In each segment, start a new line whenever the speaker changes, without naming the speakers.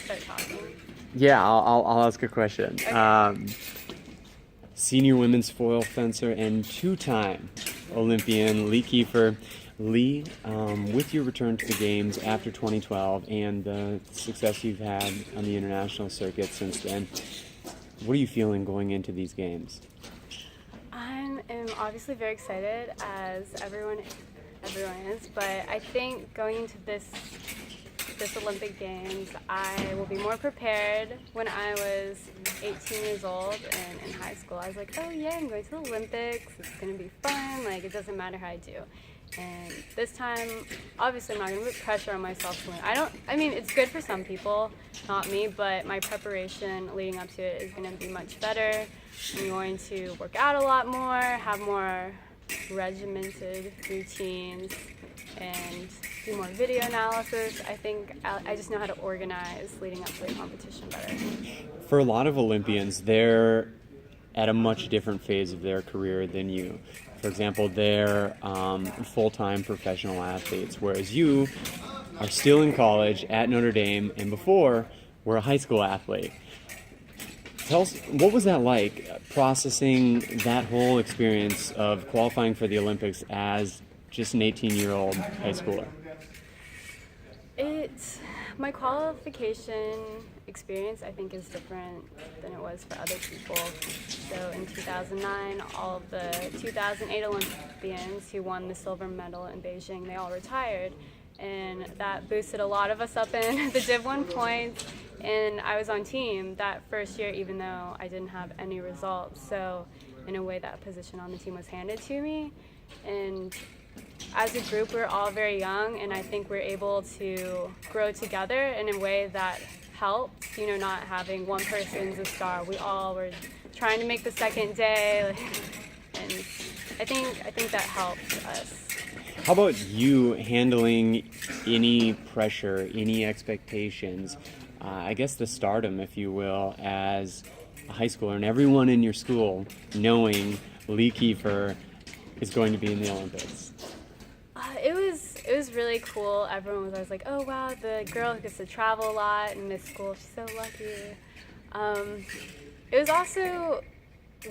start talking.
Yeah, I'll ask a question.
Okay.
Senior women's foil fencer and two-time Olympian Lee Kiefer. Lee, with your return to the games after 2012 and the success you've had on the international circuit since then, what are you feeling going into these games?
I am obviously very excited, as everyone is, but I think going into this Olympic Games, I will be more prepared. When I was 18 years old and in high school, I was like, oh yeah, I'm going to the Olympics, it's going to be fun, like it doesn't matter how I do. And this time, obviously I'm not going to put pressure on myself to win. I mean, it's good for some people, not me, but my preparation leading up to it is going to be much better. I'm going to work out a lot more, have more regimented routines, and do more video analysis. I think I just know how to organize leading up to the competition better.
For a lot of Olympians, they're at a much different phase of their career than you. For example, they're full-time professional athletes, whereas you are still in college at Notre Dame, and before were a high school athlete. Tell us, what was that like, processing that whole experience of qualifying for the Olympics as just an 18-year-old high schooler?
My qualification experience, I think, is different than it was for other people. So in 2009, all of the 2008 Olympians who won the silver medal in Beijing, they all retired. And that boosted a lot of us up in the Div 1 points. And I was on team that first year, even though I didn't have any results. So in a way, that position on the team was handed to me. And as a group, we're all very young, and I think we're able to grow together in a way that helped, not having one person's a star. We all were trying to make the second day, and I think that helped us.
How about you handling any pressure, any expectations, I guess the stardom, if you will, as a high schooler, and everyone in your school knowing Lee Kiefer is going to be in the Olympics?
It was really cool. Everyone was always like, oh wow, the girl who gets to travel a lot in this school, she's so lucky. It was also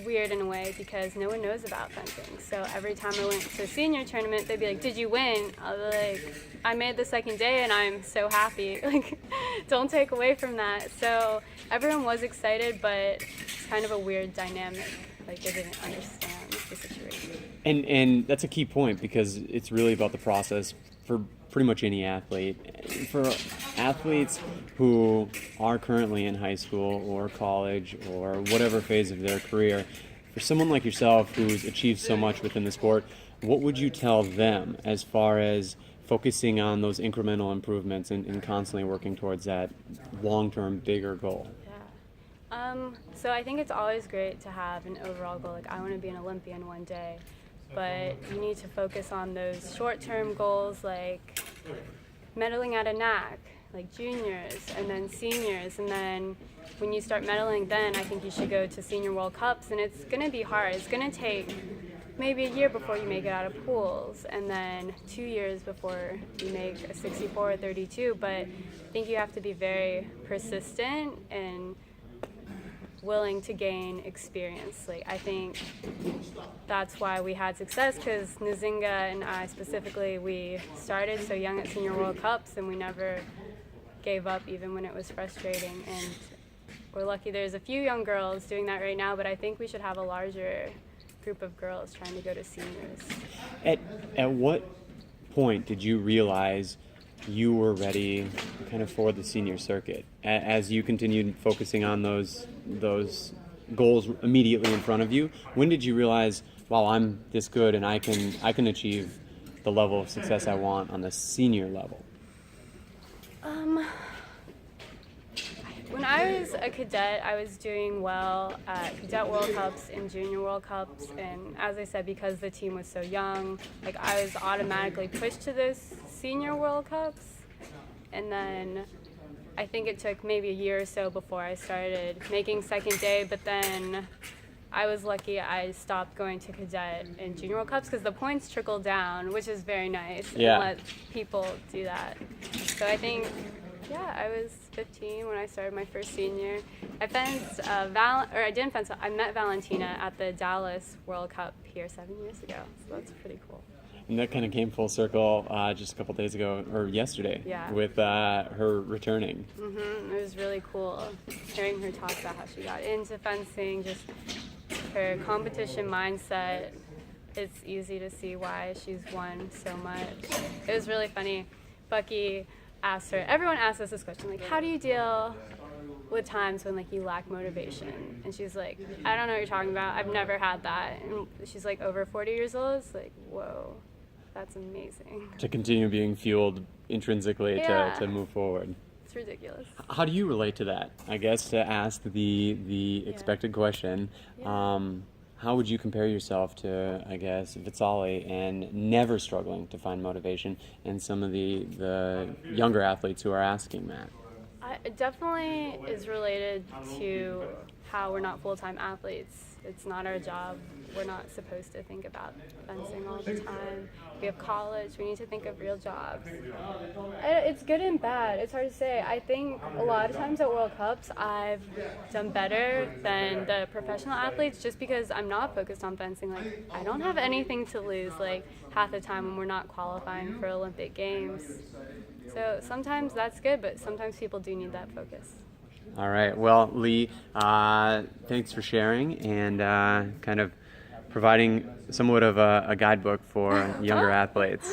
weird in a way because no one knows about fencing. So every time I went to a senior tournament, they'd be like, did you win? I'll be like, I made the second day and I'm so happy. Like, don't take away from that. So everyone was excited, but it's kind of a weird dynamic. Like, they didn't understand the situation.
And that's a key point, because it's really about the process for pretty much any athlete. For athletes who are currently in high school or college or whatever phase of their career, for someone like yourself who's achieved so much within the sport, what would you tell them as far as focusing on those incremental improvements and constantly working towards that long-term, bigger goal?
So I think it's always great to have an overall goal. Like, I want to be an Olympian one day. But you need to focus on those short-term goals, like medaling at a NAC, like juniors, and then seniors. And then when you start medaling, then I think you should go to Senior World Cups. And it's going to be hard. It's going to take maybe a year before you make it out of pools, and then 2 years before you make a 64 or 32. But I think you have to be very persistent and willing to gain experience. Like, I think that's why we had success, because Nzinga and I specifically, we started so young at Senior World Cups and we never gave up even when it was frustrating. And we're lucky there's a few young girls doing that right now, but I think we should have a larger group of girls trying to go to seniors.
At what point did you realize you were ready kind of for the senior circuit, as you continued focusing on those goals immediately in front of you? When did you realize, wow, I'm this good and I can achieve the level of success I want on the senior level?
When I was a cadet, I was doing well at Cadet World Cups and Junior World Cups, and as I said, because the team was so young, like, I was automatically pushed to those Senior World Cups. And then I think it took maybe a year or so before I started making second day, but then I was lucky I stopped going to Cadet and Junior World Cups because the points trickle down, which is very nice,
Yeah.
and let people do that. So I think, yeah, I was 15 when I started my first senior. I fenced I didn't fence. I met Valentina at the Dallas World Cup here 7 years ago. So that's pretty cool.
And that kind of came full circle just a couple days ago, or yesterday,
Yeah.
with her returning.
It was really cool hearing her talk about how she got into fencing, just her competition mindset. It's easy to see why she's won so much. It was really funny. Bucky asked her, everyone asks us this question, like, how do you deal with times when like you lack motivation? And she's like, I don't know what you're talking about. I've never had that. And she's like over 40 years old. It's like, whoa, that's amazing.
To continue being fueled intrinsically
Yeah.
to move forward.
It's ridiculous.
How do you relate to that? I guess to ask the expected question, how would you compare yourself to, I guess, Vitaly and never struggling to find motivation, and some of the younger athletes who are asking that?
It definitely is related to how we're not full-time athletes. It's not our job. We're not supposed to think about fencing all the time. We have college. We need to think of real jobs. It's good and bad. It's hard to say. I think a lot of times at World Cups, I've done better than the professional athletes just because I'm not focused on fencing. Like, I don't have anything to lose, like, half the time when we're not qualifying for Olympic Games. So sometimes that's good, but sometimes people do need that focus.
All right. Well, Lee, thanks for sharing and kind of providing somewhat of a guidebook for younger athletes.